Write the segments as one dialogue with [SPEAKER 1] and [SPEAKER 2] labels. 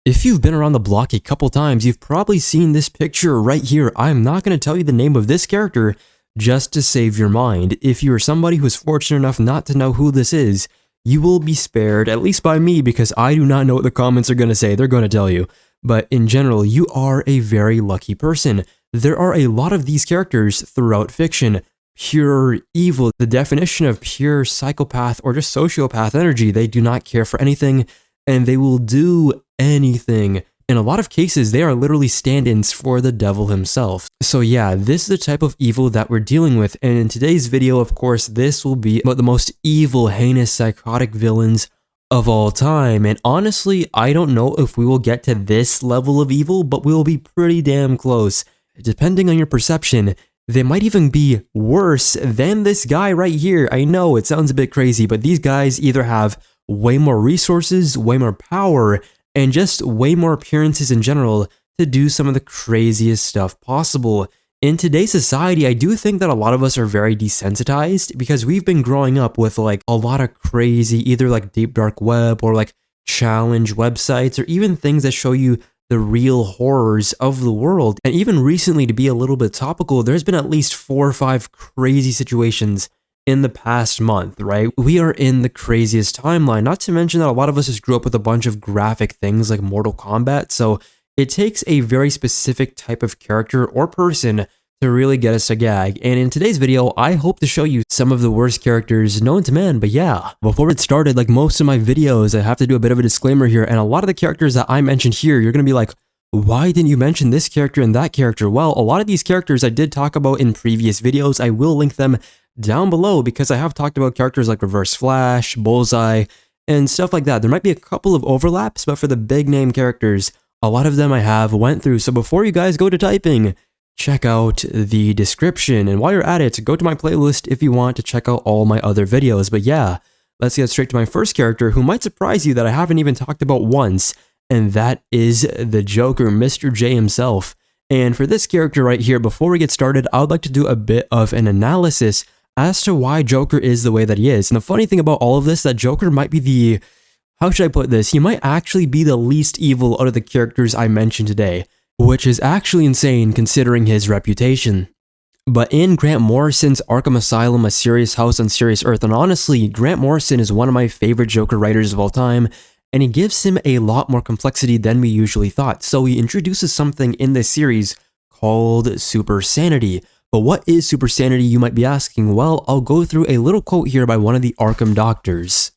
[SPEAKER 1] If you've been around the block a couple times, you've probably seen this picture right here. I'm not going to tell you the name of this character just to save your mind. If you are somebody who is fortunate enough not to know who this is, you will be spared, at least by me, because I do not know what the comments are going to say. They're going to tell you. But in general, you are a very lucky person. There are a lot of these characters throughout fiction. Pure evil, the definition of pure psychopath or just sociopath energy. They do not care for anything, and they will do anything. In a lot of cases, they are literally stand-ins for the devil himself. So yeah, this is the type of evil that we're dealing with, and in today's video, of course, this will be about the most evil, heinous, psychotic villains of all time. And honestly, I don't know if we will get to this level of evil, but we will be pretty damn close. Depending on your perception, they might even be worse than this guy right here. I know it sounds a bit crazy, but these guys either have way more resources, way more power, and just way more appearances in general to do some of the craziest stuff possible. In today's society, I do think that a lot of us are very desensitized because we've been growing up with like a lot of crazy, either like deep dark web or like challenge websites or even things that show you the real horrors of the world. And even recently, to be a little bit topical, there's been at least 4 or 5 crazy situations in the past month, right? We are in the craziest timeline, not to mention that a lot of us just grew up with a bunch of graphic things like Mortal Kombat, so it takes a very specific type of character or person to really get us to gag. And in today's video, I hope to show you some of the worst characters known to man. But yeah, before we get started, like most of my videos, I have to do a bit of a disclaimer here, and a lot of the characters that I mentioned here, you're gonna be like, why didn't you mention this character and that character? Well, a lot of these characters I did talk about in previous videos. I will link them down below because I have talked about characters like Reverse Flash, Bullseye, and stuff like that. There might be a couple of overlaps, but for the big name characters, a lot of them I have went through. So before you guys go to typing, check out the description. And while you're at it, go to my playlist if you want to check out all my other videos. But yeah, let's get straight to my first character who might surprise you that I haven't even talked about once, and that is the Joker, Mr. J himself. And for this character right here, before we get started, I would like to do a bit of an analysis as to why Joker is the way that he is. And the funny thing about all of this, that Joker might be the, how should I put this? He might actually be the least evil out of the characters I mentioned today, which is actually insane considering his reputation. But in Grant Morrison's Arkham Asylum, A Serious House on Serious Earth, and honestly, Grant Morrison is one of my favorite Joker writers of all time, and he gives him a lot more complexity than we usually thought. So he introduces something in this series called Super Sanity. But what is Super Sanity, you might be asking? Well, I'll go through a little quote here by one of the Arkham doctors.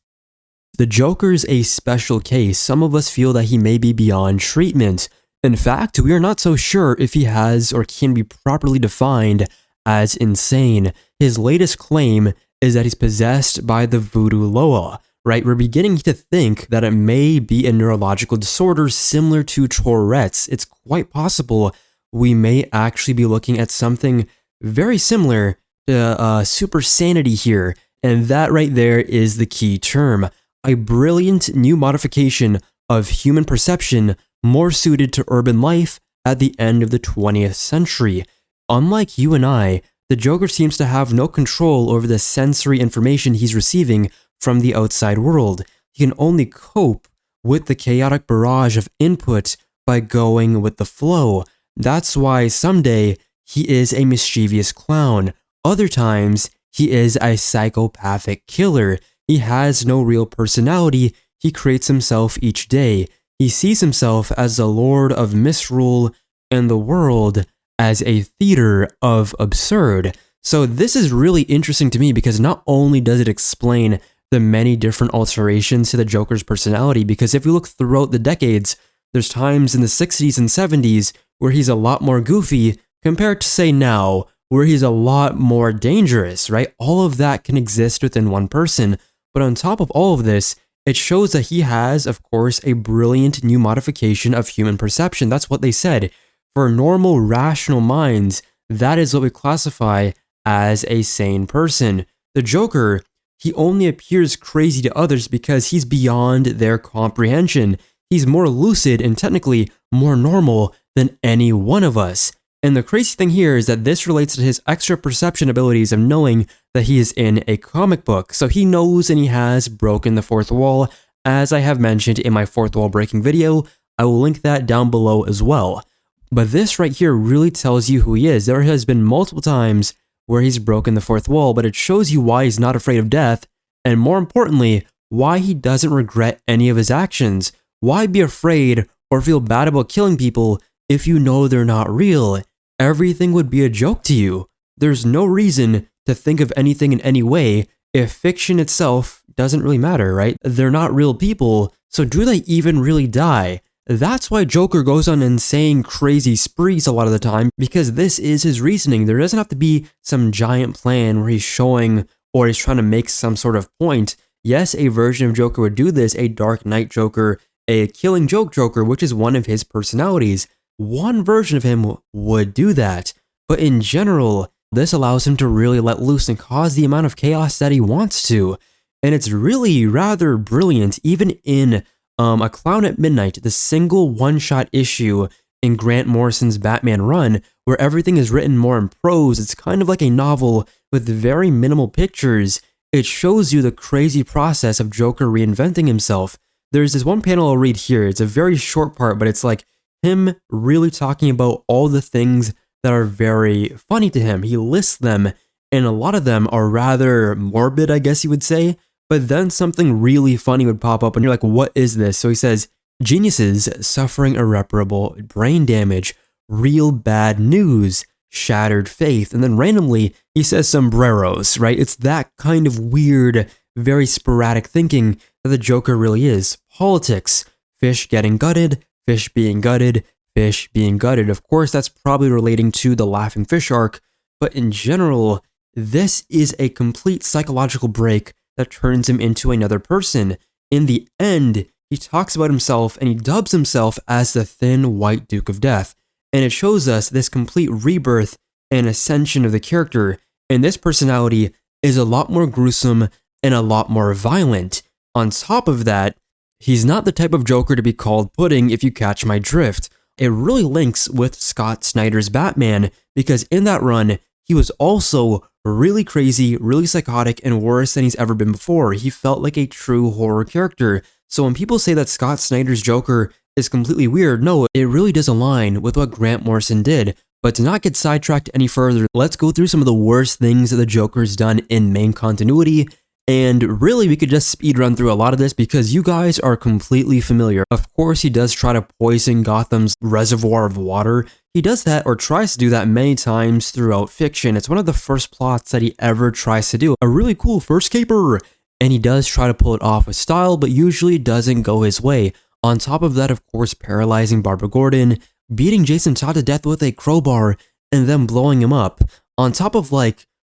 [SPEAKER 1] The Joker's a special case. Some of us feel that he may be beyond treatment. In fact, we are not so sure if he has or can be properly defined as insane. His latest claim is that he's possessed by the voodoo Loa, right? We're beginning to think that it may be a neurological disorder similar to Tourette's. It's quite possible we may actually be looking at something very similar to Super Sanity here, and that right there is the key term. A brilliant new modification of human perception more suited to urban life at the end of the 20th century. Unlike you and I, the Joker seems to have no control over the sensory information he's receiving from the outside world. He can only cope with the chaotic barrage of input by going with the flow. That's why someday he is a mischievous clown. Other times, he is a psychopathic killer. He has no real personality. He creates himself each day. He sees himself as the lord of misrule and the world as a theater of absurd. So this is really interesting to me because not only does it explain the many different alterations to the Joker's personality, because if you look throughout the decades, there's times in the 60s and 70s where he's a lot more goofy compared to, say, now, where he's a lot more dangerous, right? All of that can exist within one person. But on top of all of this, it shows that he has, of course, a brilliant new modification of human perception. That's what they said. For normal, rational minds, that is what we classify as a sane person. The Joker, he only appears crazy to others because he's beyond their comprehension. He's more lucid and technically more normal than any one of us. And the crazy thing here is that this relates to his extra perception abilities of knowing that he is in a comic book. So he knows and he has broken the fourth wall. As I have mentioned in my fourth wall breaking video, I will link that down below as well. But this right here really tells you who he is. There has been multiple times where he's broken the fourth wall, but it shows you why he's not afraid of death, and more importantly, why he doesn't regret any of his actions. Why be afraid or feel bad about killing people if you know they're not real? Everything would be a joke to you. There's no reason to think of anything in any way if fiction itself doesn't really matter, right? They're not real people, so do they even really die? That's why Joker goes on insane, crazy sprees a lot of the time, because this is his reasoning. There doesn't have to be some giant plan where he's showing or he's trying to make some sort of point. Yes, a version of Joker would do this, a Dark Knight Joker, a Killing Joke Joker, which is one of his personalities. One version of him would do that, but in general, this allows him to really let loose and cause the amount of chaos that he wants to. And it's really rather brilliant, even in A Clown at Midnight, the single one-shot issue in Grant Morrison's Batman run, where everything is written more in prose. It's kind of like a novel with very minimal pictures. It shows you the crazy process of Joker reinventing himself. There's this one panel I'll read here. It's a very short part, but it's like him really talking about all the things that are very funny to him. He lists them, and a lot of them are rather morbid, I guess you would say. But then something really funny would pop up and you're like, what is this? So he says, geniuses suffering irreparable brain damage, real bad news, shattered faith. And then randomly, he says sombreros, right? It's that kind of weird, very sporadic thinking that the Joker really is. Politics, fish getting gutted, fish being gutted, fish being gutted. Of course, that's probably relating to the Laughing Fish arc. But in general, this is a complete psychological break that turns him into another person. In the end, he talks about himself and he dubs himself as the Thin White Duke of Death. And it shows us this complete rebirth and ascension of the character. And this personality is a lot more gruesome and a lot more violent. On top of that, he's not the type of Joker to be called pudding, if you catch my drift. It really links with Scott Snyder's Batman, because in that run, he was also really crazy, really psychotic, and worse than he's ever been before. He felt like a true horror character. So when people say that Scott Snyder's Joker is completely weird, no, it really does align with what Grant Morrison did. But to not get sidetracked any further, let's go through some of the worst things that the Joker's done in main continuity. And really, we could just speed run through a lot of this because you guys are completely familiar. Of course, he does try to poison Gotham's reservoir of water. He does that, or tries to do that, many times throughout fiction. It's one of the first plots that he ever tries to do. A really cool first caper! And he does try to pull it off with style, but usually doesn't go his way. On top of that, of course, paralyzing Barbara Gordon, beating Jason Todd to death with a crowbar, and then blowing him up. On top of,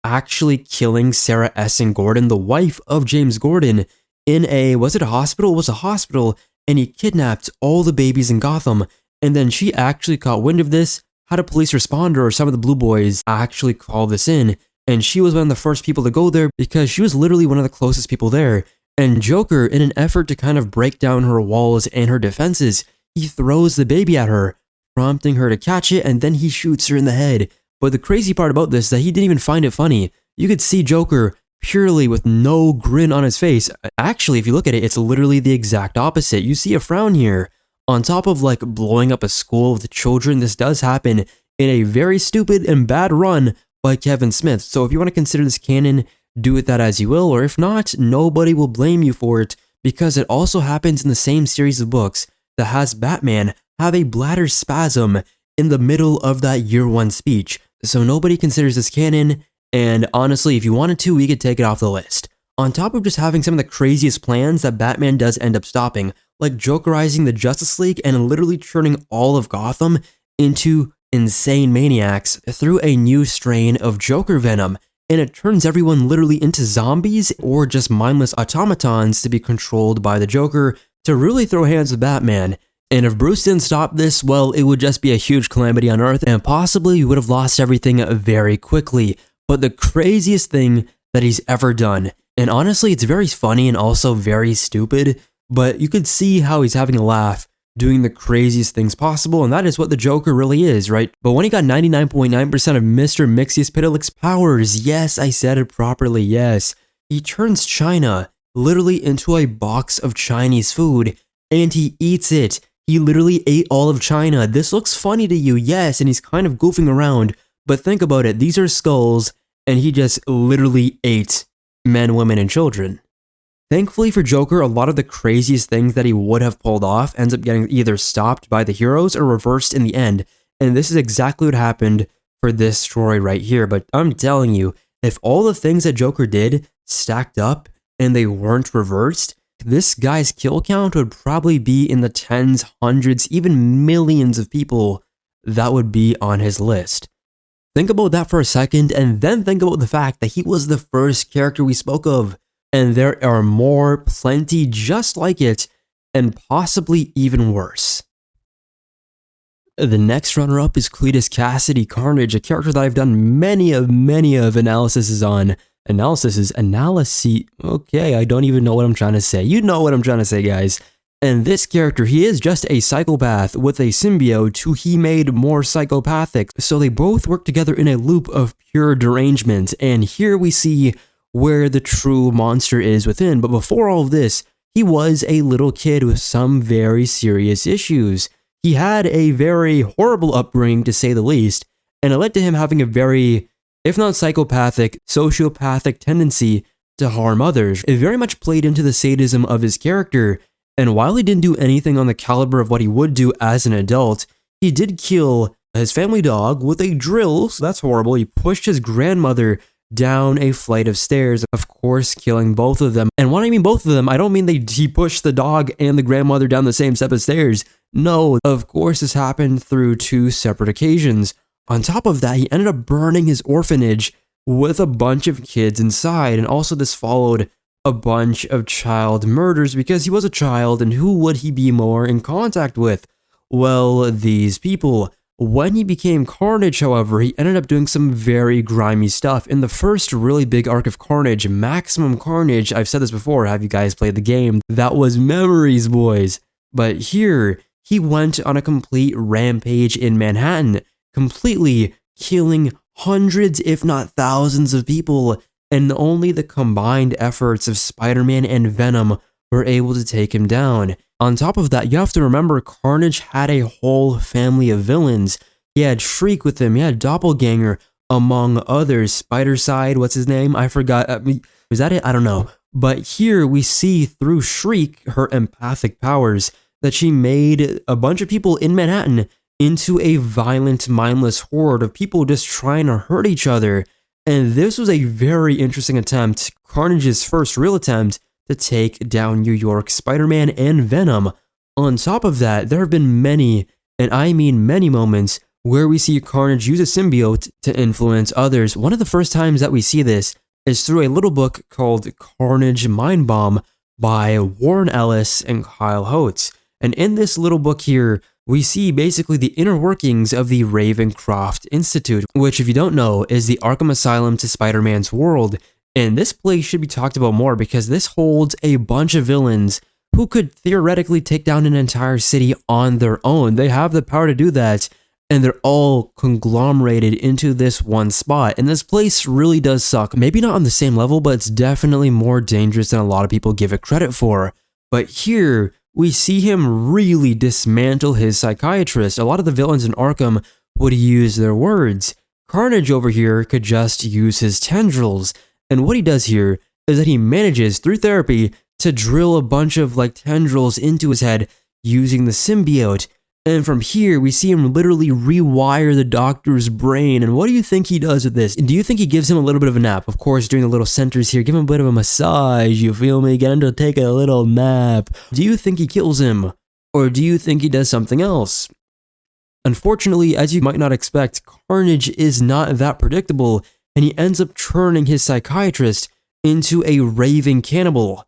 [SPEAKER 1] actually killing Sarah Essen Gordon, the wife of James Gordon, in was it a hospital? It was a hospital, and he kidnapped all the babies in Gotham, and then she actually caught wind of this, had a police responder or some of the Blue Boys actually call this in, and she was one of the first people to go there because she was literally one of the closest people there. And Joker, in an effort to kind of break down her walls and her defenses, he throws the baby at her, prompting her to catch it, and then he shoots her in the head. But the crazy part about this is that he didn't even find it funny. You could see Joker purely with no grin on his face. Actually, if you look at it, it's literally the exact opposite. You see a frown here. On top of blowing up a school with children, this does happen in a very stupid and bad run by Kevin Smith. So if you want to consider this canon, do with that as you will, or if not, nobody will blame you for it, because it also happens in the same series of books that has Batman have a bladder spasm in the middle of that year one speech. So nobody considers this canon, and honestly, if you wanted to, we could take it off the list. On top of just having some of the craziest plans that Batman does end up stopping, like Jokerizing the Justice League and literally turning all of Gotham into insane maniacs through a new strain of Joker venom, and it turns everyone literally into zombies or just mindless automatons to be controlled by the Joker to really throw hands with Batman. And if Bruce didn't stop this, well, it would just be a huge calamity on Earth, and possibly we would have lost everything very quickly. But the craziest thing that he's ever done, and honestly, it's very funny and also very stupid, but you could see how he's having a laugh doing the craziest things possible, and that is what the Joker really is, right? But when he got 99.9% of Mr. Mxyzptlk's powers, yes, I said it properly, yes, he turns China literally into a box of Chinese food, and he eats it. He literally ate all of China. This looks funny to you, yes, and he's kind of goofing around, but think about it. These are skulls, and he just literally ate men, women, and children. Thankfully for Joker, a lot of the craziest things that he would have pulled off ends up getting either stopped by the heroes or reversed in the end, and this is exactly what happened for this story right here. But I'm telling you, if all the things that Joker did stacked up and they weren't reversed, this guy's kill count would probably be in the tens, hundreds, even millions of people that would be on his list. Think about that for a second, and then think about the fact that he was the first character we spoke of. And there are more, plenty just like it, and possibly even worse. The next runner-up is Cletus Cassidy Carnage, a character that I've done many of analyses on. Analysis. Okay, I don't even know what I'm trying to say. You know what I'm trying to say, guys. And this character, he is just a psychopath with a symbiote who he made more psychopathic. So they both work together in a loop of pure derangement. And here we see where the true monster is within. But before all of this, he was a little kid with some very serious issues. He had a very horrible upbringing, to say the least, and it led to him having a very, if not psychopathic, sociopathic tendency to harm others. It very much played into the sadism of his character, and while he didn't do anything on the caliber of what he would do as an adult, he did kill his family dog with a drill, so that's horrible. He pushed his grandmother down a flight of stairs, of course killing both of them. And when I mean both of them, I don't mean he pushed the dog and the grandmother down the same set of stairs. No, of course this happened through two separate occasions. On top of that, he ended up burning his orphanage with a bunch of kids inside, and also this followed a bunch of child murders because he was a child, and who would he be more in contact with? Well, these people. When he became Carnage, however, he ended up doing some very grimy stuff. In the first really big arc of Carnage, Maximum Carnage, I've said this before, have you guys played the game? That was memories, boys. But here, he went on a complete rampage in Manhattan, completely killing hundreds, if not thousands of people, and only the combined efforts of Spider-Man and Venom were able to take him down. On top of that, you have to remember Carnage had a whole family of villains. He had Shriek with him, he had Doppelganger, among others. Spider-Side, what's his name? I forgot. Was that it? I don't know. But here we see through Shriek, her empathic powers, that she made a bunch of people in Manhattan into a violent, mindless horde of people just trying to hurt each other. And this was a very interesting attempt, Carnage's first real attempt, to take down New York Spider-Man and Venom. On top of that, there have been many, and I mean many moments, where we see Carnage use a symbiote to influence others. One of the first times that we see this is through a little book called Carnage Mind Bomb by Warren Ellis and Kyle Holtz. And in this little book here, we see basically the inner workings of the Ravencroft Institute, which, if you don't know, is the Arkham Asylum to Spider-Man's world. And this place should be talked about more because this holds a bunch of villains who could theoretically take down an entire city on their own. They have the power to do that, and they're all conglomerated into this one spot. And this place really does suck. Maybe not on the same level, but it's definitely more dangerous than a lot of people give it credit for. But here, we see him really dismantle his psychiatrist. A lot of the villains in Arkham would use their words. Carnage over here could just use his tendrils. And what he does here is that he manages, through therapy, to drill a bunch of tendrils into his head using the symbiote. And from here, we see him literally rewire the doctor's brain. And what do you think he does with this? Do you think he gives him a little bit of a nap? Of course, during the little centers here, give him a bit of a massage, you feel me? Get him to take a little nap. Do you think he kills him? Or do you think he does something else? Unfortunately, as you might not expect, Carnage is not that predictable, and he ends up turning his psychiatrist into a raving cannibal.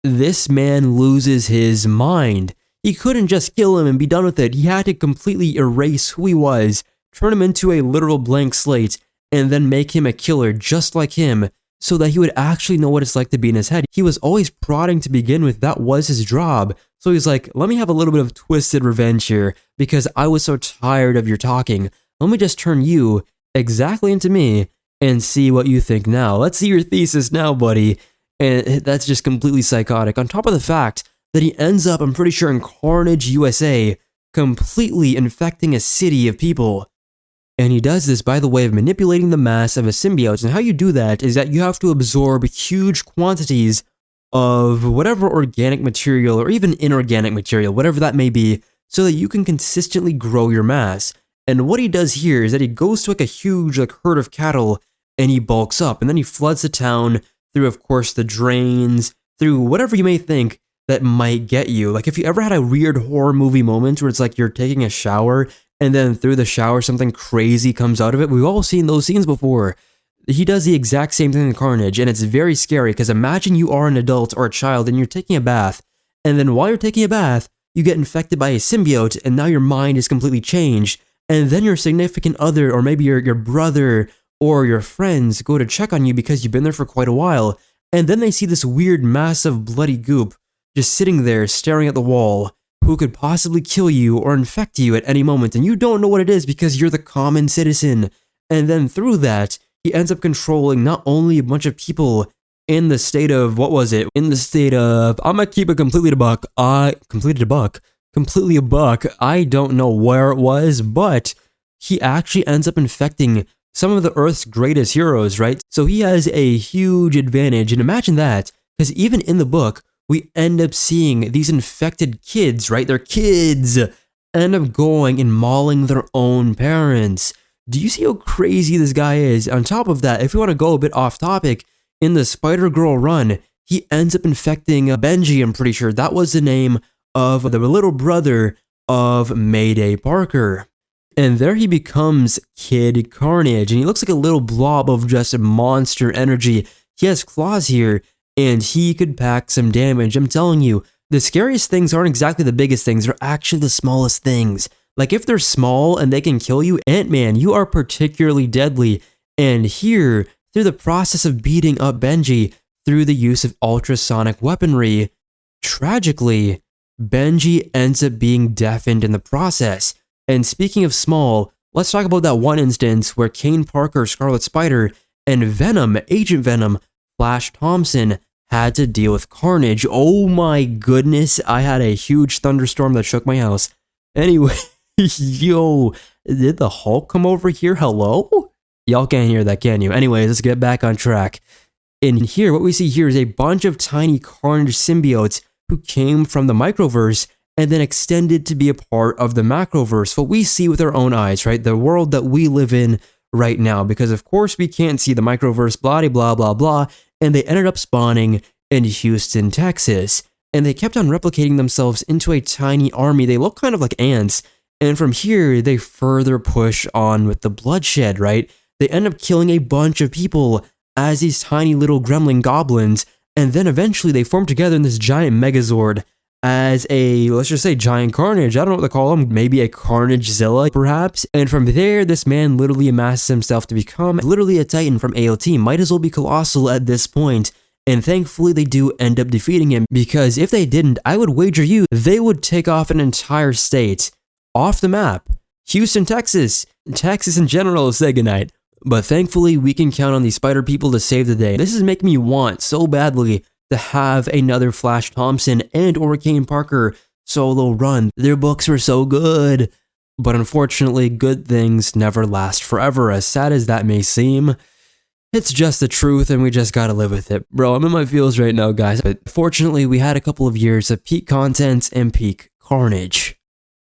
[SPEAKER 1] This man loses his mind. He couldn't just kill him and be done with it. He had to completely erase who he was, turn him into a literal blank slate, and then make him a killer just like him, so that he would actually know what it's like to be in his head. He was always prodding to begin with. That was his job. So he's like, let me have a little bit of twisted revenge here, because I was so tired of your talking. Let me just turn you exactly into me, and see what you think now. Let's see your thesis now, buddy. And that's just completely psychotic. On top of the fact that he ends up, I'm pretty sure, in Carnage, USA, completely infecting a city of people. And he does this by the way of manipulating the mass of a symbiote. And how you do that is that you have to absorb huge quantities of whatever organic material or even inorganic material, whatever that may be, so that you can consistently grow your mass. And what he does here is that he goes to like a huge herd of cattle and he bulks up, and then he floods the town through, of course, the drains, through whatever you may think that might get you. Like if you ever had a weird horror movie moment where it's like you're taking a shower and then through the shower something crazy comes out of it, we've all seen those scenes before. He does the exact same thing in Carnage, and it's very scary because imagine you are an adult or a child and you're taking a bath, and then while you're taking a bath, you get infected by a symbiote, and now your mind is completely changed, and then your significant other, or maybe your brother or your friends go to check on you because you've been there for quite a while, and then they see this weird massive bloody goop just sitting there staring at the wall, who could possibly kill you or infect you at any moment, and you don't know what it is because you're the common citizen. And then through that, he ends up controlling not only a bunch of people in the state of, I'm gonna keep it completely a buck. I don't know where it was, but he actually ends up infecting some of the Earth's greatest heroes, right? So he has a huge advantage, and imagine that, because even in the book, we end up seeing these infected kids, right? They're kids, end up going and mauling their own parents. Do you see how crazy this guy is? On top of that, if you want to go a bit off topic, in the Spider-Girl run, he ends up infecting Benji, I'm pretty sure. That was the name of the little brother of Mayday Parker. And there he becomes Kid Carnage, and he looks like a little blob of just monster energy. He has claws here, and he could pack some damage. I'm telling you, the scariest things aren't exactly the biggest things, they're actually the smallest things. Like if they're small and they can kill you, Ant-Man, you are particularly deadly. And here, through the process of beating up Benji, through the use of ultrasonic weaponry, tragically, Benji ends up being deafened in the process. And speaking of small, let's talk about that one instance where Kane Parker, Scarlet Spider, and Venom, Agent Venom, Flash Thompson, had to deal with Carnage. Oh my goodness, I had a huge thunderstorm that shook my house. Anyway, yo, did the Hulk come over here? Hello? Y'all can't hear that, can you? Anyways, let's get back on track. In here, what we see here is a bunch of tiny Carnage symbiotes who came from the microverse and then extended to be a part of the macroverse. What we see with our own eyes, right? The world that we live in right now, because of course we can't see the microverse, blah, blah, blah, blah, and they ended up spawning in Houston, Texas. And they kept on replicating themselves into a tiny army. They look kind of like ants. And from here, they further push on with the bloodshed, right? They end up killing a bunch of people as these tiny little gremlin goblins. And then eventually they form together in this giant megazord as a, let's just say, giant Carnage. I don't know what to call him. Maybe a Carnagezilla, perhaps. And from there, this man literally amasses himself to become literally a Titan from AOT. Might as well be colossal at this point. And thankfully they do end up defeating him, because if they didn't, I would wager you they would take off an entire state off the map. Houston, Texas in general, say goodnight. But thankfully we can count on these spider people to save the day. This is making me want so badly to have another Flash Thompson and or Kane Parker solo run. Their books were so good. But unfortunately, good things never last forever, as sad as that may seem. It's just the truth, and we just gotta live with it. Bro, I'm in my feels right now, guys. But fortunately, we had a couple of years of peak content and peak Carnage.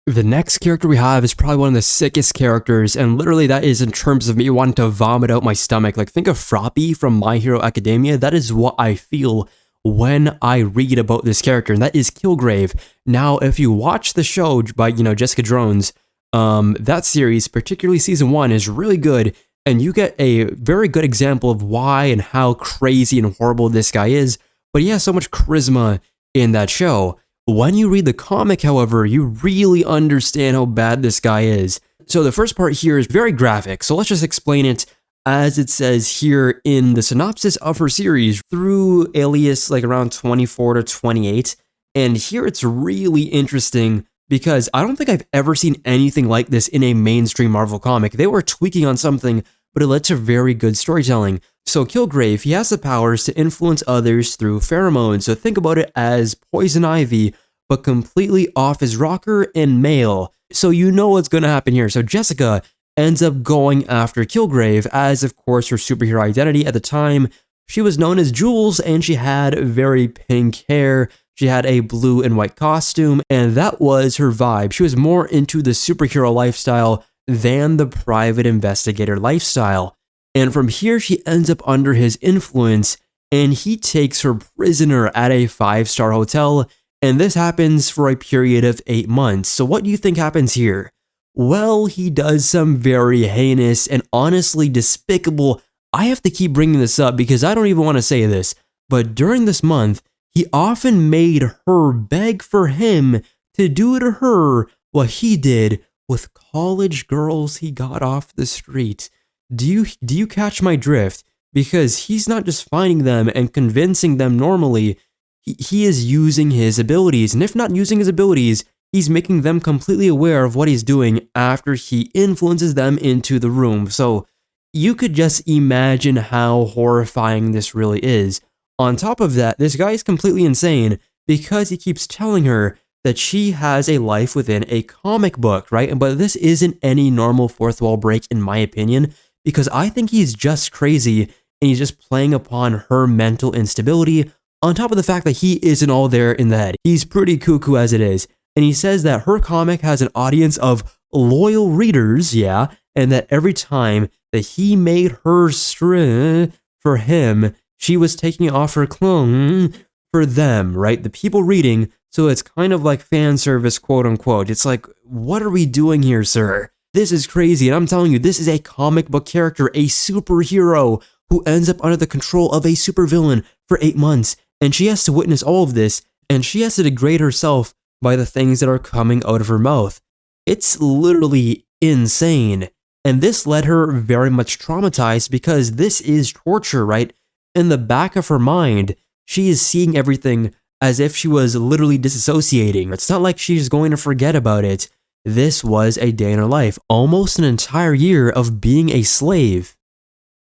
[SPEAKER 1] The next character we have is probably one of the sickest characters, and literally that is in terms of me wanting to vomit out my stomach. Like, think of Froppy from My Hero Academia. That is what I feel when I read about this character, and that is Killgrave. Now, if you watch the show by, Jessica Jones, that series, particularly season 1, is really good. And you get a very good example of why and how crazy and horrible this guy is, but he has so much charisma in that show. When you read the comic, however, you really understand how bad this guy is. So the first part here is very graphic, so let's just explain it as it says here in the synopsis of her series through Alias, like around 24 to 28. And here it's really interesting because I don't think I've ever seen anything like this in a mainstream Marvel comic. They were tweaking on something but it led to very good storytelling. So Kilgrave, he has the powers to influence others through pheromones, so think about it as poison ivy, but completely off his rocker and male. So you know what's going to happen here. So Jessica ends up going after Killgrave, as of course her superhero identity at the time. She was known as Jules, and she had very pink hair. She had a blue and white costume, and that was her vibe. She was more into the superhero lifestyle than the private investigator lifestyle. And from here, she ends up under his influence, and he takes her prisoner at a 5-star hotel, and this happens for a period of 8 months. So what do you think happens here? Well, he does some very heinous and honestly despicable. I have to keep bringing this up because I don't even want to say this, but during this month, he often made her beg for him to do to her what he did with college girls he got off the street. Do you catch my drift? Because he's not just finding them and convincing them normally, he is using his abilities, and if not using his abilities, he's making them completely aware of what he's doing after he influences them into the room. So you could just imagine how horrifying this really is. On top of that, this guy is completely insane because he keeps telling her that she has a life within a comic book, right? But this isn't any normal fourth wall break in my opinion, because I think he's just crazy and he's just playing upon her mental instability, on top of the fact that he isn't all there in the head. He's pretty cuckoo as it is. And he says that her comic has an audience of loyal readers, yeah, and that every time that he made her for him, she was taking off her clothes for them, right? The people reading, so it's kind of like fan service, quote unquote. It's like, what are we doing here, sir? This is crazy, and I'm telling you, this is a comic book character, a superhero who ends up under the control of a supervillain for 8 months, and she has to witness all of this, and she has to degrade herself by the things that are coming out of her mouth. It's literally insane, and this led her very much traumatized because this is torture, right? In the back of her mind, she is seeing everything as if she was literally disassociating. It's not like she's going to forget about it. This was a day in her life, almost an entire year of being a slave.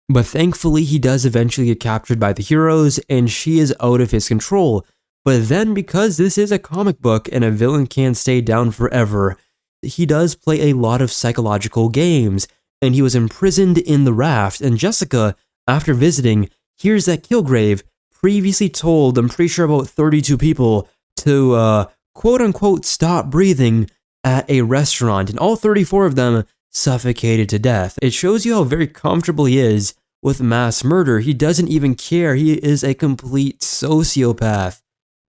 [SPEAKER 1] But thankfully, he does eventually get captured by the heroes, and she is out of his control. But then, because this is a comic book and a villain can't stay down forever, he does play a lot of psychological games, and he was imprisoned in the raft, and Jessica, after visiting, hears that Killgrave previously told, I'm pretty sure about 32 people, to quote-unquote stop breathing at a restaurant, and all 34 of them suffocated to death. It shows you how very comfortable he is with mass murder. He doesn't even care. He is a complete sociopath.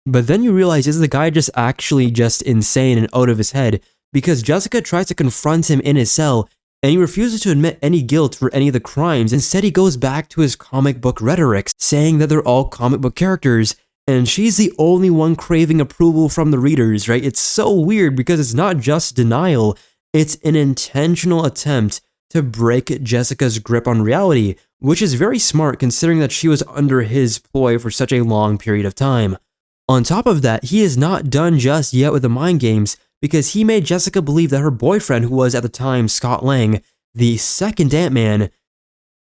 [SPEAKER 1] But then you realize, is the guy just actually just insane and out of his head? Because Jessica tries to confront him in his cell, and he refuses to admit any guilt for any of the crimes. Instead, he goes back to his comic book rhetoric, saying that they're all comic book characters, and she's the only one craving approval from the readers, right? It's so weird because it's not just denial, it's an intentional attempt to break Jessica's grip on reality, which is very smart considering that she was under his ploy for such a long period of time. On top of that, he is not done just yet with the mind games, because he made Jessica believe that her boyfriend, who was at the time Scott Lang, the second Ant-Man,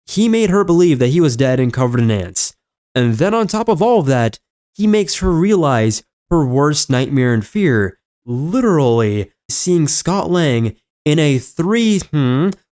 [SPEAKER 1] he made her believe that he was dead and covered in ants. And then on top of all of that, he makes her realize her worst nightmare and fear, literally seeing Scott Lang in a 3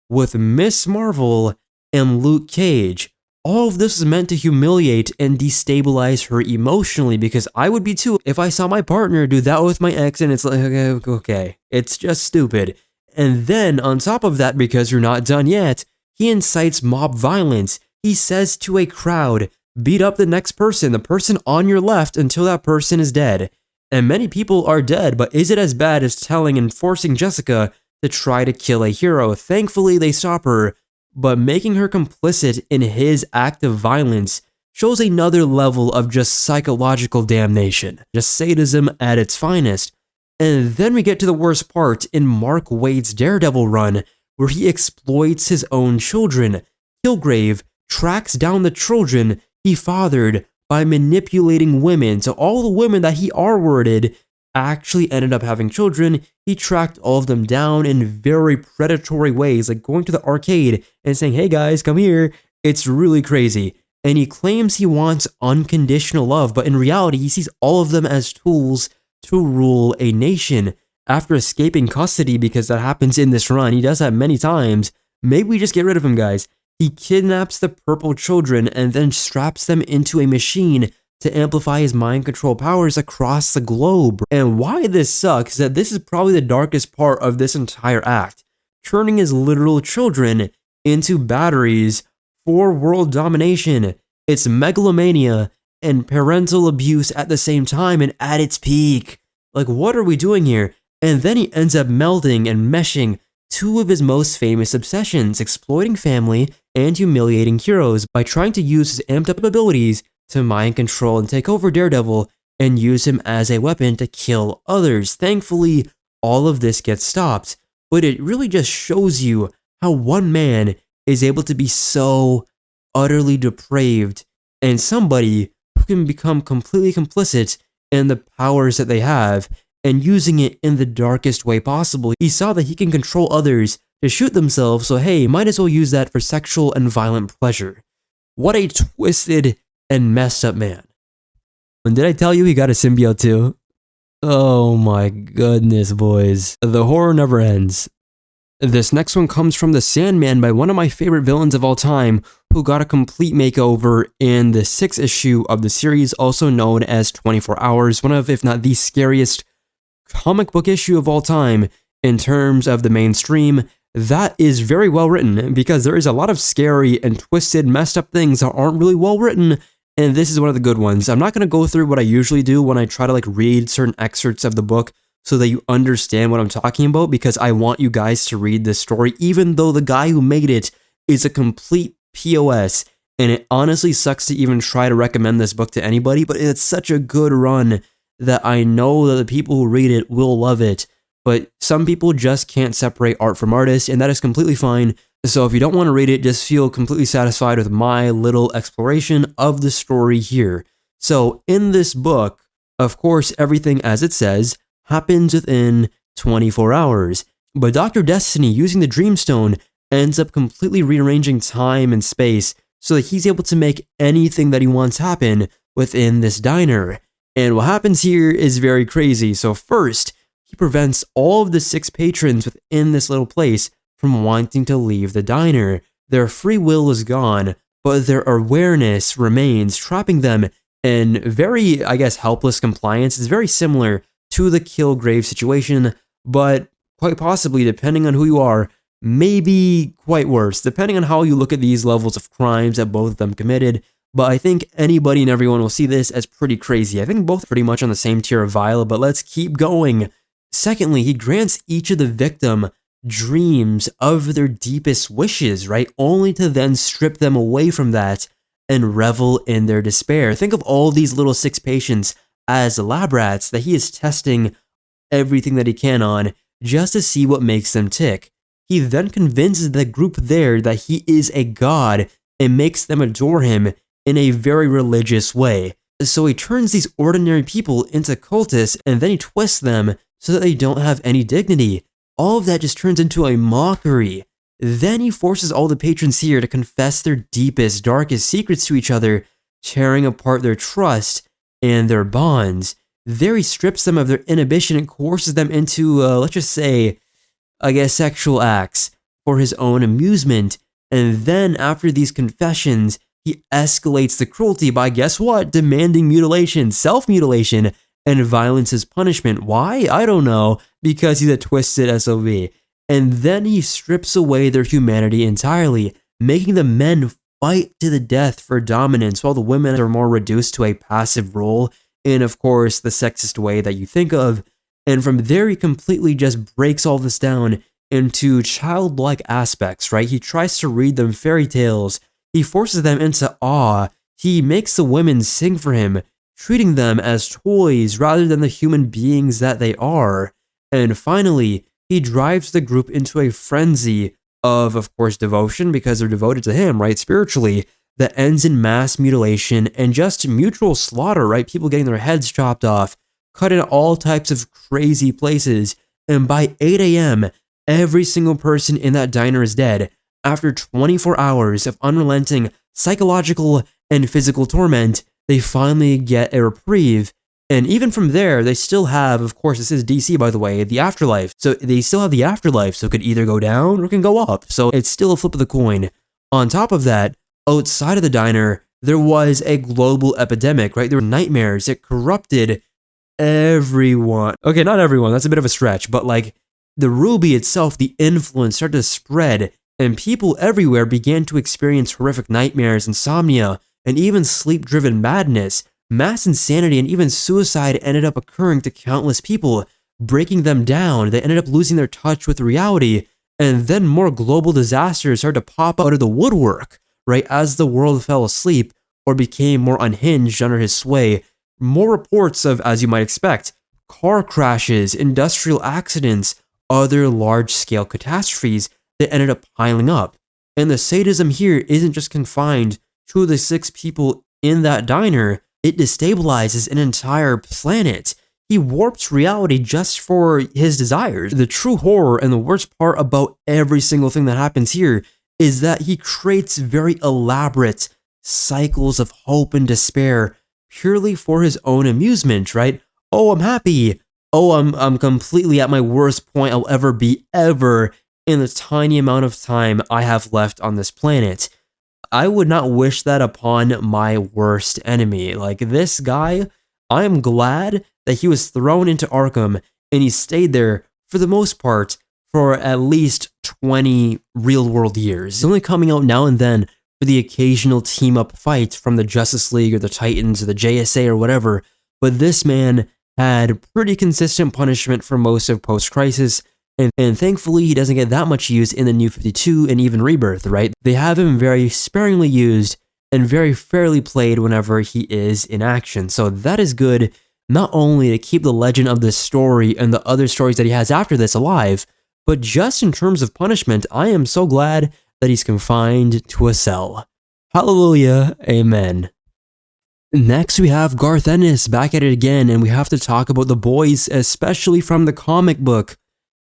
[SPEAKER 1] with Miss Marvel and Luke Cage. All of this is meant to humiliate and destabilize her emotionally, because I would be too if I saw my partner do that with my ex, and it's like, okay, it's just stupid. And then on top of that, because you're not done yet, he incites mob violence. He says to a crowd, beat up the next person, the person on your left, until that person is dead. And many people are dead, but is it as bad as telling and forcing Jessica to try to kill a hero? Thankfully, they stop her, but making her complicit in his act of violence shows another level of just psychological damnation, just sadism at its finest. And then we get to the worst part in Mark Waid's Daredevil run, where he exploits his own children. Killgrave tracks down the children he fathered by manipulating women. So all the women that he R-worded actually ended up having children, he tracked all of them down in very predatory ways, like going to the arcade and saying, hey guys, come here. It's really crazy. And he claims he wants unconditional love, but in reality, he sees all of them as tools to rule a nation. After escaping custody, because that happens in this run, he does that many times, maybe we just get rid of him, guys. He kidnaps the purple children and then straps them into a machine to amplify his mind control powers across the globe. And why this sucks is that this is probably the darkest part of this entire act, turning his literal children into batteries for world domination. It's megalomania and parental abuse at the same time and at its peak. Like, what are we doing here? And then he ends up melding and meshing two of his most famous obsessions, exploiting family and humiliating heroes, by trying to use his amped up abilities to mind control and take over Daredevil and use him as a weapon to kill others. Thankfully, all of this gets stopped, but it really just shows you how one man is able to be so utterly depraved, and somebody who can become completely complicit in the powers that they have and using it in the darkest way possible. He saw that he can control others to shoot themselves, so hey, might as well use that for sexual and violent pleasure. What a twisted and messed up man. And did I tell you he got a symbiote too? Oh my goodness, boys. The horror never ends. This next one comes from the Sandman by one of my favorite villains of all time, who got a complete makeover in the 6th issue of the series, also known as 24 Hours, one of, if not the scariest comic book issue of all time in terms of the mainstream. That is very well written, because there is a lot of scary and twisted, messed up things that aren't really well written, and this is one of the good ones. I'm not going to go through what I usually do when I try to read certain excerpts of the book so that you understand what I'm talking about, because I want you guys to read this story, even though the guy who made it is a complete POS, and it honestly sucks to even try to recommend this book to anybody, but it's such a good run that I know that the people who read it will love it. But some people just can't separate art from artist, and that is completely fine. So if you don't want to read it, just feel completely satisfied with my little exploration of the story here. So in this book, of course, everything as it says happens within 24 hours. But Dr. Destiny, using the Dreamstone, ends up completely rearranging time and space so that he's able to make anything that he wants happen within this diner. And what happens here is very crazy. So first, he prevents all of the 6 patrons within this little place from wanting to leave the diner. Their free will is gone, but their awareness remains, trapping them in very, helpless compliance. It's very similar to the Killgrave situation, but quite possibly, depending on who you are, maybe quite worse, depending on how you look at these levels of crimes that both of them committed. But I think anybody and everyone will see this as pretty crazy. I think both pretty much on the same tier of vile, but let's keep going. Secondly, he grants each of the victim dreams of their deepest wishes, right? Only to then strip them away from that and revel in their despair. Think of all these little 6 patients as lab rats that he is testing everything that he can on just to see what makes them tick. He then convinces the group there that he is a god and makes them adore him in a very religious way. So he turns these ordinary people into cultists, and then he twists them so that they don't have any dignity. All of that just turns into a mockery. Then he forces all the patrons here to confess their deepest, darkest secrets to each other, tearing apart their trust and their bonds. There he strips them of their inhibition and coerces them into, let's just say, sexual acts for his own amusement. And then after these confessions, he escalates the cruelty by, guess what? Demanding mutilation, self-mutilation, and violence as punishment. Why? I don't know, because he's a twisted SOB. And then he strips away their humanity entirely, making the men fight to the death for dominance, while the women are more reduced to a passive role in, of course, the sexist way that you think of. And from there, he completely just breaks all this down into childlike aspects, right? He tries to read them fairy tales. He forces them into awe. He makes the women sing for him, treating them as toys rather than the human beings that they are. And finally, he drives the group into a frenzy of course, devotion, because they're devoted to him, right, spiritually, that ends in mass mutilation and just mutual slaughter, right? People getting their heads chopped off, cut in all types of crazy places, and by 8 a.m., every single person in that diner is dead after 24 hours of unrelenting psychological and physical torment. They finally get a reprieve, and even from there, they still have, of course, this is DC by the way, the afterlife. So they still have the afterlife, so it could either go down or it can go up. So it's still a flip of the coin. On top of that, outside of the diner, there was a global epidemic, right? There were nightmares. It corrupted everyone. Okay, not everyone, that's a bit of a stretch, but like the Ruby itself, the influence started to spread, and people everywhere began to experience horrific nightmares, insomnia, and even sleep-driven madness. Mass insanity and even suicide ended up occurring to countless people, breaking them down. They ended up losing their touch with reality, and then more global disasters started to pop out of the woodwork, right, as the world fell asleep or became more unhinged under his sway. More reports of, as you might expect, car crashes, industrial accidents, other large-scale catastrophes that ended up piling up. And the sadism here isn't just confined to the 6 people in that diner, it destabilizes an entire planet. He warps reality just for his desires. The true horror and the worst part about every single thing that happens here is that he creates very elaborate cycles of hope and despair purely for his own amusement, right? Oh, I'm happy. Oh, I'm completely at my worst point I'll ever be ever in the tiny amount of time I have left on this planet. I would not wish that upon my worst enemy. Like this guy, I am glad that he was thrown into Arkham and he stayed there for the most part for at least 20 real-world years. He's only coming out now and then for the occasional team-up fight from the Justice League or the Titans or the JSA or whatever, but this man had pretty consistent punishment for most of post-Crisis, and thankfully he doesn't get that much use in the New 52 and even Rebirth, right? They have him very sparingly used and very fairly played whenever he is in action, so that is good, not only to keep the legend of this story and the other stories that he has after this alive, but just in terms of punishment, I am so glad that he's confined to a cell. Hallelujah, amen. Next we have Garth Ennis back at it again, and we have to talk about the boys, especially from the comic book.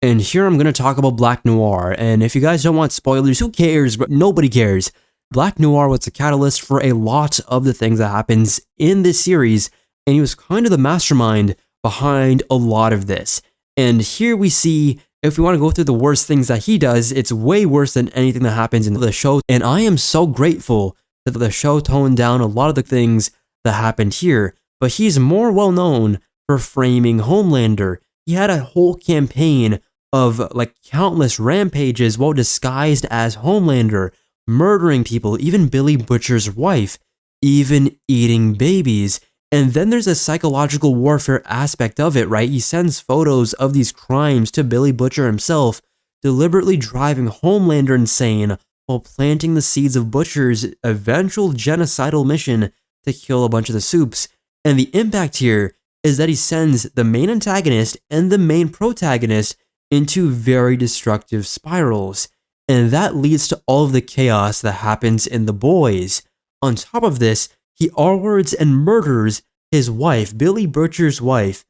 [SPEAKER 1] And here I'm going to talk about Black Noir, and if you guys don't want spoilers, who cares? But nobody cares. Black Noir was the catalyst for a lot of the things that happens in this series, and he was kind of the mastermind behind a lot of this. And here we see, if we want to go through the worst things that he does, it's way worse than anything that happens in the show, and I am so grateful that the show toned down a lot of the things that happened here, but he's more well known for framing Homelander. He had a whole campaign of like countless rampages while disguised as Homelander, murdering people, even Billy Butcher's wife, even eating babies. And then there's a psychological warfare aspect of it, right? He sends photos of these crimes to Billy Butcher himself, deliberately driving Homelander insane while planting the seeds of Butcher's eventual genocidal mission to kill a bunch of the Supes. And the impact here is that he sends the main antagonist and the main protagonist into very destructive spirals, and that leads to all of the chaos that happens in The Boys. On top of this, he R-words and murders his wife, Billy Butcher's wife.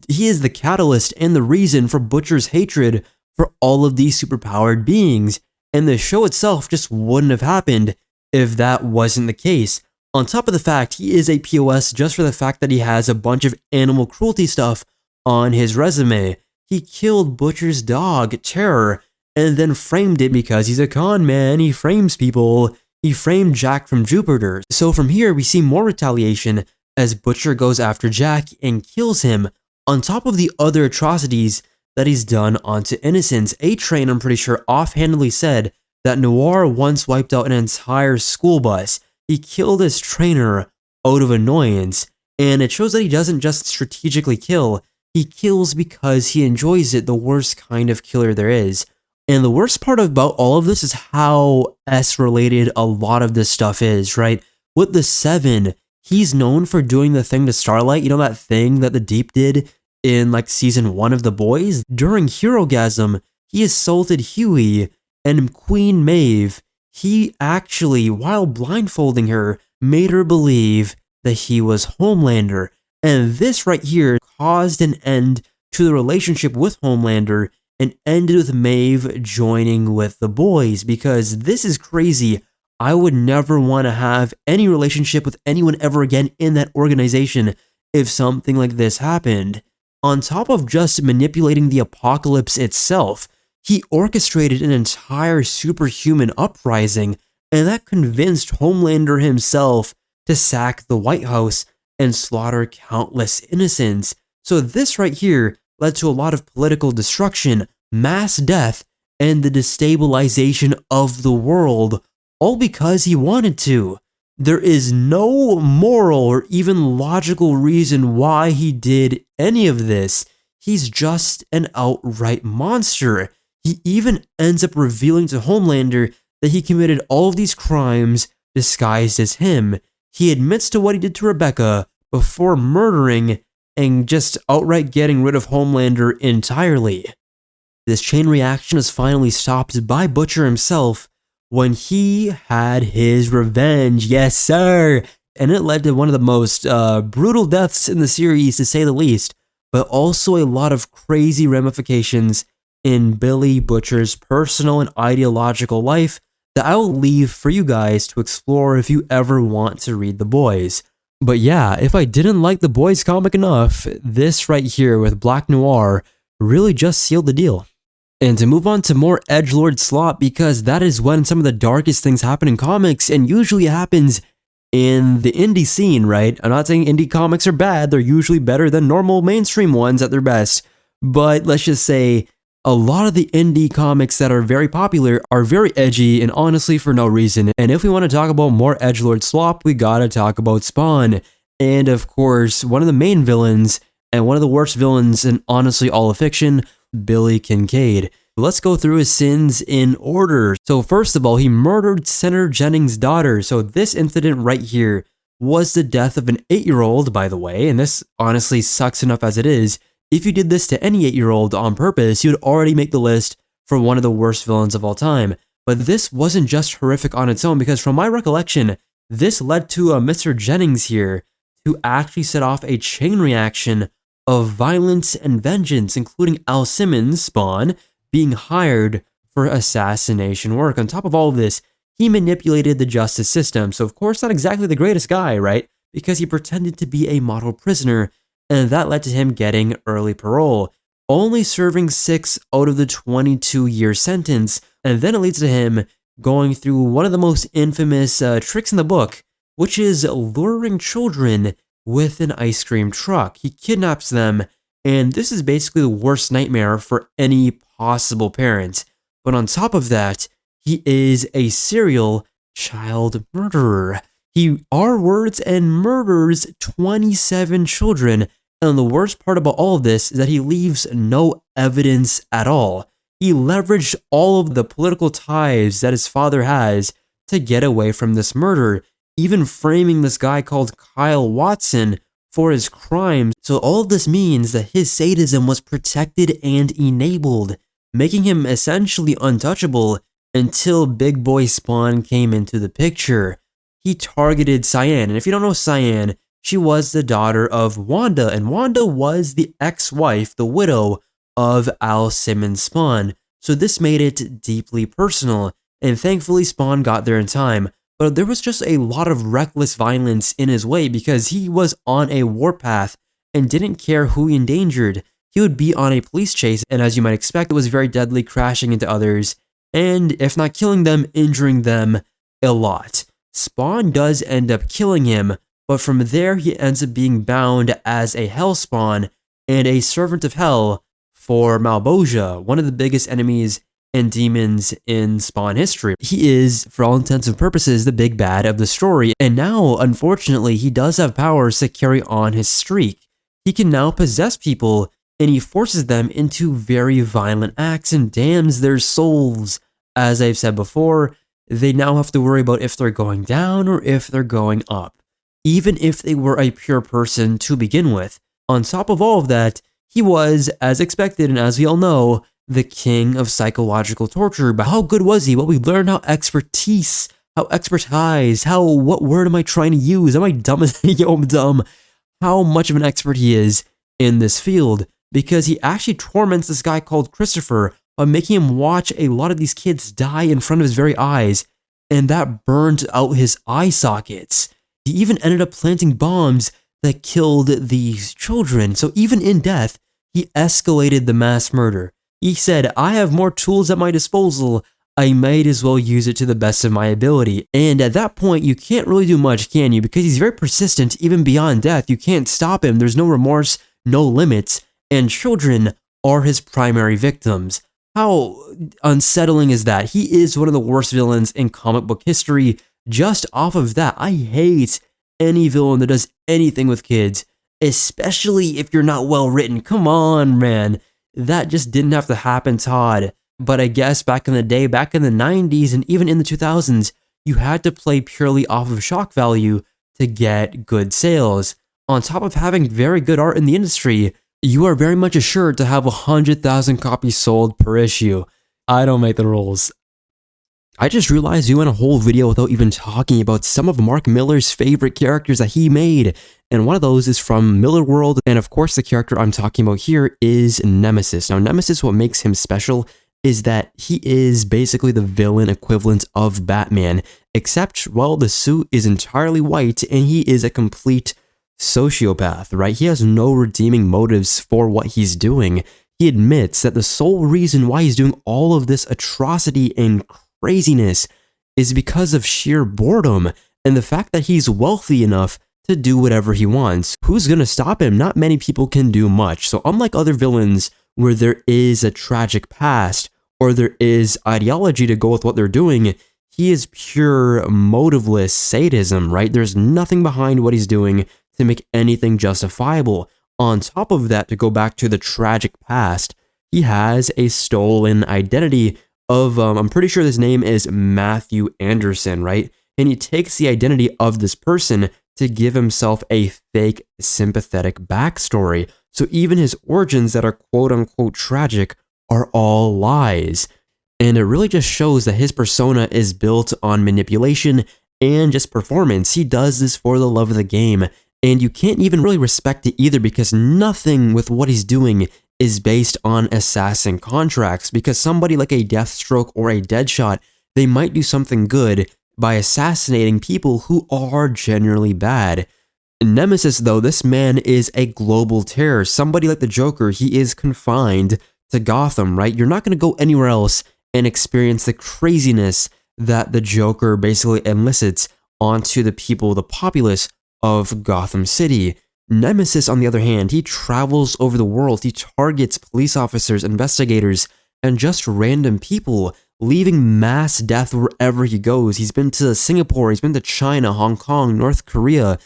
[SPEAKER 1] He is the catalyst and the reason for Butcher's hatred for all of these superpowered beings, and the show itself just wouldn't have happened if that wasn't the case. On top of the fact, he is a POS just for the fact that he has a bunch of animal cruelty stuff on his resume. He killed Butcher's dog, Terror, and then framed it because he's a con man. He frames people. He framed Jack from Jupiter. So from here, we see more retaliation as Butcher goes after Jack and kills him, on top of the other atrocities that he's done onto innocents. A-Train, I'm pretty sure, offhandedly said that Noir once wiped out an entire school bus. He killed his trainer out of annoyance, and it shows that he doesn't just strategically kill, he kills because he enjoys it, the worst kind of killer there is. And the worst part about all of this is how S-related a lot of this stuff is, right? With the Seven, he's known for doing the thing to Starlight, you know that thing that the Deep did in like season 1 of The Boys? During Herogasm, he assaulted Huey, and Queen Maeve, he actually, while blindfolding her, made her believe that he was Homelander. And this right here caused an end to the relationship with Homelander and ended with Maeve joining with the boys, because this is crazy. I would never want to have any relationship with anyone ever again in that organization if something like this happened. On top of just manipulating the apocalypse itself, he orchestrated an entire superhuman uprising, and that convinced Homelander himself to sack the White House and slaughter countless innocents. So this right here led to a lot of political destruction, mass death, and the destabilization of the world, all because he wanted to. There is no moral or even logical reason why he did any of this. He's just an outright monster. He even ends up revealing to Homelander that he committed all of these crimes disguised as him. He admits to what he did to Rebecca before murdering and just outright getting rid of Homelander entirely. This chain reaction is finally stopped by Butcher himself when he had his revenge. Yes, sir! And it led to one of the most brutal deaths in the series, to say the least, but also a lot of crazy ramifications in Billy Butcher's personal and ideological life that I will leave for you guys to explore if you ever want to read The Boys. But yeah, if I didn't like The Boys comic enough, this right here with Black Noir really just sealed the deal. And to move on to more edgelord slop, because that is when some of the darkest things happen in comics, and usually happens in the indie scene, right? I'm not saying indie comics are bad, they're usually better than normal mainstream ones at their best, but let's just say a lot of the indie comics that are very popular are very edgy and honestly for no reason. And if we want to talk about more edgelord slop, we gotta talk about Spawn. And of course, one of the main villains, and one of the worst villains in honestly all of fiction, Billy Kincaid. Let's go through his sins in order. So first of all, he murdered Senator Jennings' daughter. So this incident right here was the death of an 8-year-old, by the way, and this honestly sucks enough as it is. If you did this to any 8-year-old on purpose, you'd already make the list for one of the worst villains of all time. But this wasn't just horrific on its own, because from my recollection, this led to Mr. Jennings here to actually set off a chain reaction of violence and vengeance, including Al Simmons, Spawn, being hired for assassination work. On top of all of this, he manipulated the justice system. So of course, not exactly the greatest guy, right? Because he pretended to be a model prisoner, and that led to him getting early parole, only serving 6 out of the 22-year sentence. And then it leads to him going through one of the most infamous tricks in the book, which is luring children with an ice cream truck. He kidnaps them, and this is basically the worst nightmare for any possible parent. But on top of that, he is a serial child murderer. He R-words and murders 27 children, and the worst part about all of this is that he leaves no evidence at all. He leveraged all of the political ties that his father has to get away from this murder, even framing this guy called Kyle Watson for his crimes. So all of this means that his sadism was protected and enabled, making him essentially untouchable until Big Boy Spawn came into the picture. He targeted Cyan, and if you don't know Cyan, she was the daughter of Wanda, and Wanda was the ex-wife, the widow of Al Simmons' Spawn. So this made it deeply personal, and thankfully Spawn got there in time. But there was just a lot of reckless violence in his way because he was on a warpath and didn't care who he endangered. He would be on a police chase, and as you might expect, it was very deadly, crashing into others, and if not killing them, injuring them a lot. Spawn does end up killing him, but from there he ends up being bound as a Hellspawn and a servant of Hell for Malboja, one of the biggest enemies and demons in Spawn history. He is, for all intents and purposes, the big bad of the story, and now, unfortunately, he does have powers to carry on his streak. He can now possess people, and he forces them into very violent acts and damns their souls. As I've said before, they now have to worry about if they're going down or if they're going up, even if they were a pure person to begin with. On top of all of that, he was, as expected and as we all know, the king of psychological torture. But how good was he? Well, we learned what word am I trying to use? Am I dumb? Yo, I'm dumb. how much of an expert he is in this field, because he actually torments this guy called Christopher by making him watch a lot of these kids die in front of his very eyes, and that burned out his eye sockets. He even ended up planting bombs that killed these children. So even in death, he escalated the mass murder. He said, I have more tools at my disposal, I might as well use it to the best of my ability. And at that point, you can't really do much, can you? Because he's very persistent, even beyond death. You can't stop him. There's no remorse, no limits, and children are his primary victims. How unsettling is that? He is one of the worst villains in comic book history. Just off of that, I hate any villain that does anything with kids, especially if you're not well written. Come on, man. That just didn't have to happen, Todd. But I guess back in the day, back in the 90s and even in the 2000s, you had to play purely off of shock value to get good sales. On top of having very good art in the industry, you are very much assured to have 100,000 copies sold per issue. I don't make the rules. I just realized we went a whole video without even talking about some of Mark Millar's favorite characters that he made, and one of those is from Millarworld, and of course the character I'm talking about here is Nemesis. Now Nemesis, what makes him special is that he is basically the villain equivalent of Batman, except, well, the suit is entirely white and he is a complete sociopath, right? He has no redeeming motives for what he's doing. He admits that the sole reason why he's doing all of this atrocity and craziness is because of sheer boredom and the fact that he's wealthy enough to do whatever he wants. Who's gonna stop him? Not many people can do much. So unlike other villains where there is a tragic past or there is ideology to go with what they're doing, he is pure motiveless sadism, right? There's nothing behind what he's doing to make anything justifiable. On top of that, to go back to the tragic past, he has a stolen identity of, I'm pretty sure his name is Matthew Anderson, right? And he takes the identity of this person to give himself a fake sympathetic backstory. So even his origins that are quote-unquote tragic are all lies. And it really just shows that his persona is built on manipulation and just performance. He does this for the love of the game, and you can't even really respect it either because nothing with what he's doing is based on assassin contracts, because somebody like a Deathstroke or a Deadshot, they might do something good by assassinating people who are generally bad. Nemesis, though, this man is a global terror. Somebody like the Joker, he is confined to Gotham, right? You're not going to go anywhere else and experience the craziness that the Joker basically elicits onto the people, the populace of Gotham City. Nemesis, on the other hand, he travels over the world. He targets police officers, investigators, and just random people, leaving mass death wherever he goes. He's been to Singapore, he's been to China, Hong Kong, North Korea.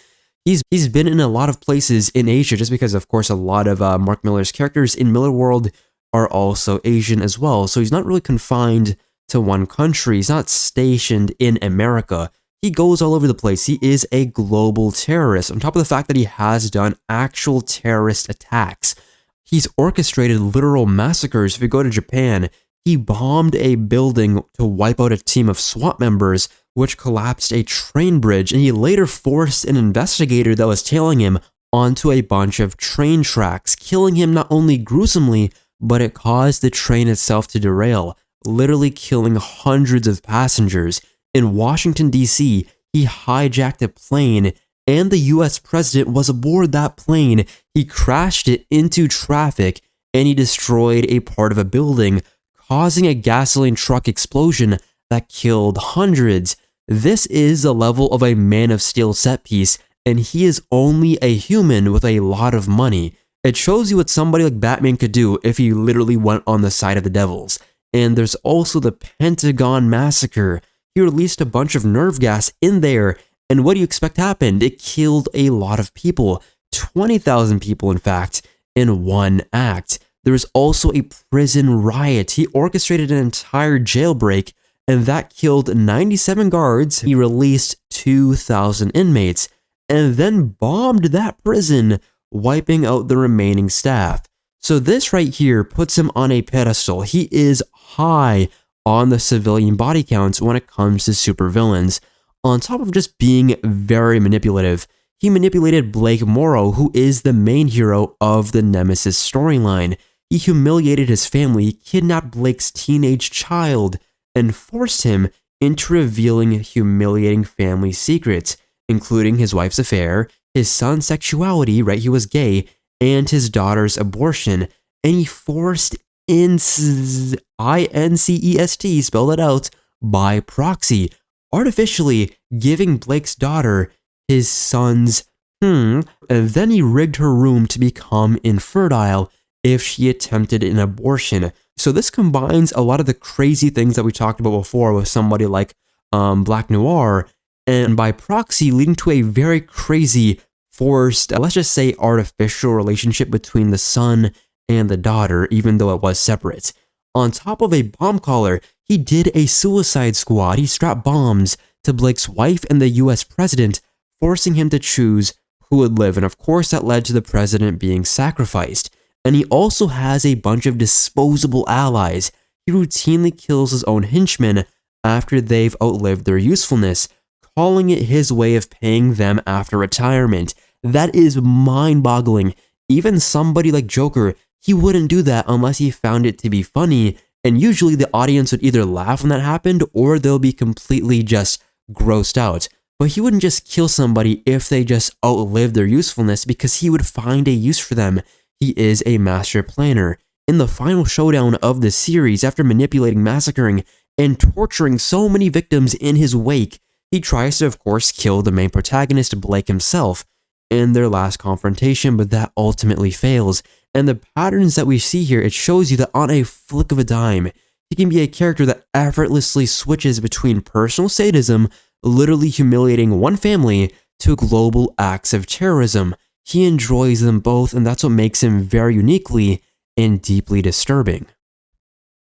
[SPEAKER 1] He's been in a lot of places in Asia, just because, of course, a lot of Mark Millar's characters in Millarworld are also Asian as well. So he's not really confined to one country. He's not stationed in America. He goes all over the place. He is a global terrorist. On top of the fact that he has done actual terrorist attacks, he's orchestrated literal massacres. If you go to Japan, he bombed a building to wipe out a team of SWAT members, which collapsed a train bridge, and he later forced an investigator that was tailing him onto a bunch of train tracks, killing him not only gruesomely, but it caused the train itself to derail, literally killing hundreds of passengers. In Washington, D.C., he hijacked a plane, and the U.S. president was aboard that plane. He crashed it into traffic, and he destroyed a part of a building, causing a gasoline truck explosion that killed hundreds. This is the level of a Man of Steel set piece, and he is only a human with a lot of money. It shows you what somebody like Batman could do if he literally went on the side of the devils. And there's also the Pentagon Massacre. He released a bunch of nerve gas in there, and what do you expect happened? It killed a lot of people, 20,000 people in fact, in one act. There was also a prison riot. He orchestrated an entire jailbreak, and that killed 97 guards. He released 2,000 inmates, and then bombed that prison, wiping out the remaining staff. So this right here puts him on a pedestal. He is high on the civilian body counts when it comes to supervillains. On top of just being very manipulative, he manipulated Blake Morrow, who is the main hero of the Nemesis storyline. He humiliated his family, kidnapped Blake's teenage child, and forced him into revealing humiliating family secrets, including his wife's affair, his son's sexuality, right, he was gay, and his daughter's abortion, and he forced incest, I-N-C-E-S-T, spell it out, by proxy, artificially giving Blake's daughter his son's and then he rigged her room to become infertile if she attempted an abortion. So this combines a lot of the crazy things that we talked about before with somebody like Black Noir, and by proxy leading to a very crazy, forced, let's just say artificial relationship between the son and the daughter, even though it was separate. On top of a bomb collar, he did a suicide squad. He strapped bombs to Blake's wife and the US president, forcing him to choose who would live, and of course that led to the president being sacrificed. And he also has a bunch of disposable allies. He routinely kills his own henchmen after they've outlived their usefulness, calling it his way of paying them after retirement. That is mind-boggling. Even somebody like Joker, he wouldn't do that unless he found it to be funny, and usually the audience would either laugh when that happened or they'll be completely just grossed out. But he wouldn't just kill somebody if they just outlived their usefulness, because he would find a use for them. He is a master planner. In the final showdown of the series, after manipulating, massacring, and torturing so many victims in his wake, he tries to, of course, kill the main protagonist, Blake himself, in their last confrontation, but that ultimately fails. And the patterns that we see here, it shows you that on a flick of a dime, he can be a character that effortlessly switches between personal sadism, literally humiliating one family, to global acts of terrorism. He enjoys them both, and that's what makes him very uniquely and deeply disturbing.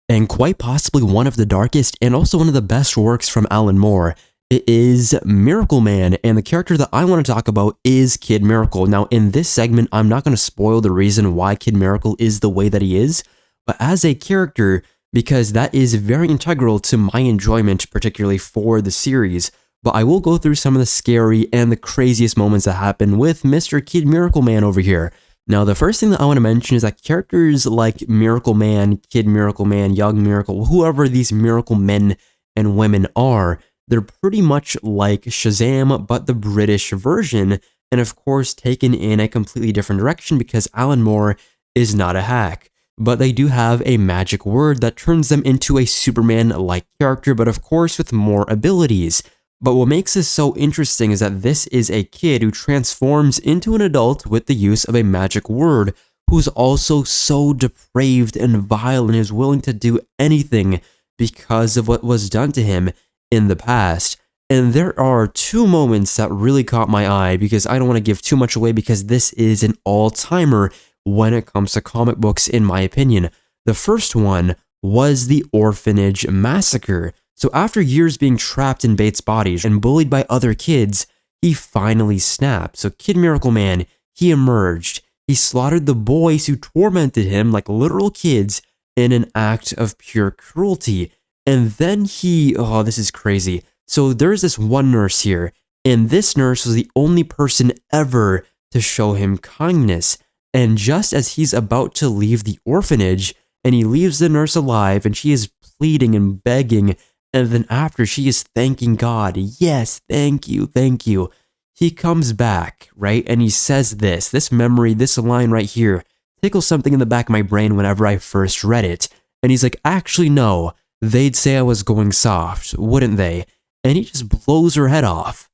[SPEAKER 1] And quite possibly one of the darkest and also one of the best works from Alan Moore. It is Miracleman, and the character that I want to talk about is Kid Miracle. Now, in this segment, I'm not going to spoil the reason why Kid Miracle is the way that he is, but as a character, because that is very integral to my enjoyment, particularly for the series. But I will go through some of the scary and the craziest moments that happen with Mr. Kid Miracleman over here. Now, the first thing that I want to mention is that characters like Miracleman, Kid Miracleman, Young Miracle, whoever these miracle men and women are, they're pretty much like Shazam, but the British version, and of course taken in a completely different direction because Alan Moore is not a hack. But they do have a magic word that turns them into a Superman-like character, but of course with more abilities. But what makes this so interesting is that this is a kid who transforms into an adult with the use of a magic word, who's also so depraved and vile and is willing to do anything because of what was done to him in the past. And there are two moments that really caught my eye, because I don't want to give too much away because this is an all-timer when it comes to comic books, in my opinion. The first one was the orphanage massacre. So after years being trapped in Bates' body and bullied by other kids, he finally snapped. So Kid Miracleman, he emerged. He slaughtered the boys who tormented him like literal kids in an act of pure cruelty. And then this is crazy. So there's this one nurse here, and this nurse was the only person ever to show him kindness. And just as he's about to leave the orphanage, and he leaves the nurse alive, and she is pleading and begging, and then after she is thanking God, yes, thank you, he comes back, right? And he says this memory, this line right here, tickles something in the back of my brain whenever I first read it. And he's like, actually, no, they'd say I was going soft, wouldn't they? And he just blows her head off.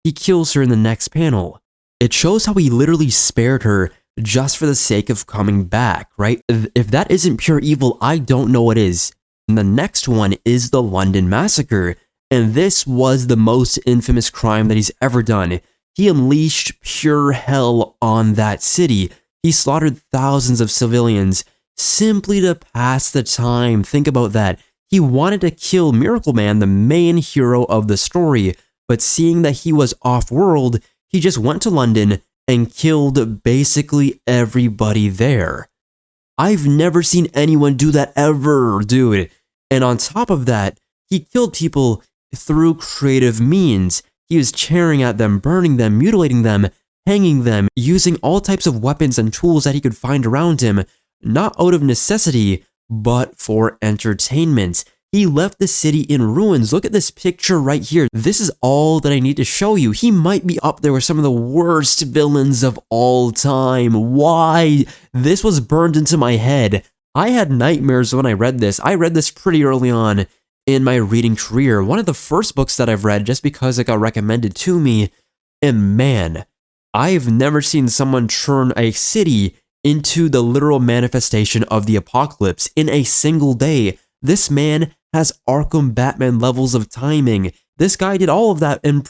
[SPEAKER 1] He kills her in the next panel. It shows how he literally spared her just for the sake of coming back, right? If that isn't pure evil, I don't know what is. And the next one is the London Massacre, and this was the most infamous crime that he's ever done. He unleashed pure hell on that city. He slaughtered thousands of civilians simply to pass the time. Think about that. He wanted to kill Miracleman, the main hero of the story, but seeing that he was off-world, he just went to London and killed basically everybody there. I've never seen anyone do that ever, dude. And on top of that, he killed people through creative means. He was tearing at them, burning them, mutilating them, hanging them, using all types of weapons and tools that he could find around him, not out of necessity, but for entertainment. He left the city in ruins. Look at this picture right here. This is all that I need to show you. He might be up there with some of the worst villains of all time. Why? This was burned into my head. I had nightmares when I read this. I read this pretty early on in my reading career. One of the first books that I've read just because it got recommended to me. And man, I've never seen someone turn a city into the literal manifestation of the apocalypse in a single day. This man has Arkham Batman levels of timing. This guy did all of that in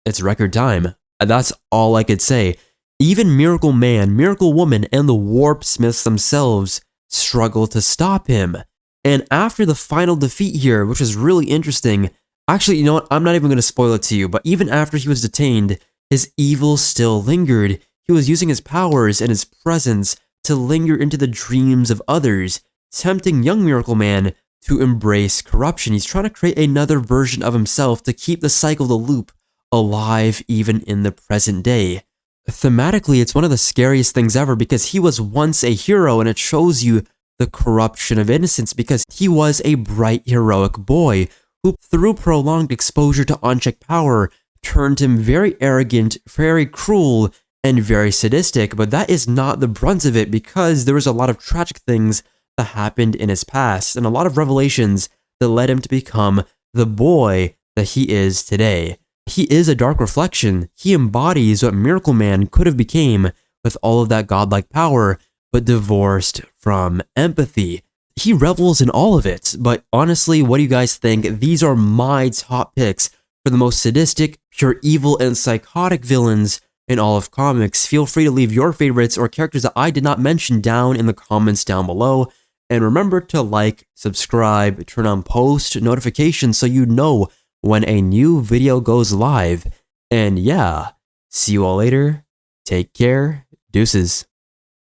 [SPEAKER 1] it's record time. That's all I could say. Even Miracle Man, Miracle Woman, and the Warp Smiths themselves struggle to stop him. And after the final defeat here, which is really interesting, actually, you know what? I'm not even going to spoil it to you, but even after he was detained, his evil still lingered. He was using his powers and his presence to linger into the dreams of others, tempting young Miracle Man to embrace corruption. He's trying to create another version of himself to keep the cycle, the loop, alive even in the present day. Thematically, it's one of the scariest things ever because he was once a hero, and it shows you the corruption of innocence because he was a bright, heroic boy who, through prolonged exposure to unchecked power, turned him very arrogant, very cruel, and very sadistic. But that is not the brunt of it because there was a lot of tragic things that happened in his past and a lot of revelations that led him to become the boy that he is today. He is a dark reflection. He embodies what Miracle Man could have became with all of that godlike power, but divorced from empathy. He revels in all of it, but honestly, what do you guys think? These are my top picks for the most sadistic, pure evil, and psychotic villains in all of comics. Feel free to leave your favorites or characters that I did not mention down in the comments down below. And remember to like, subscribe, turn on post notifications so you know when a new video goes live. And yeah, see you all later. Take care. Deuces.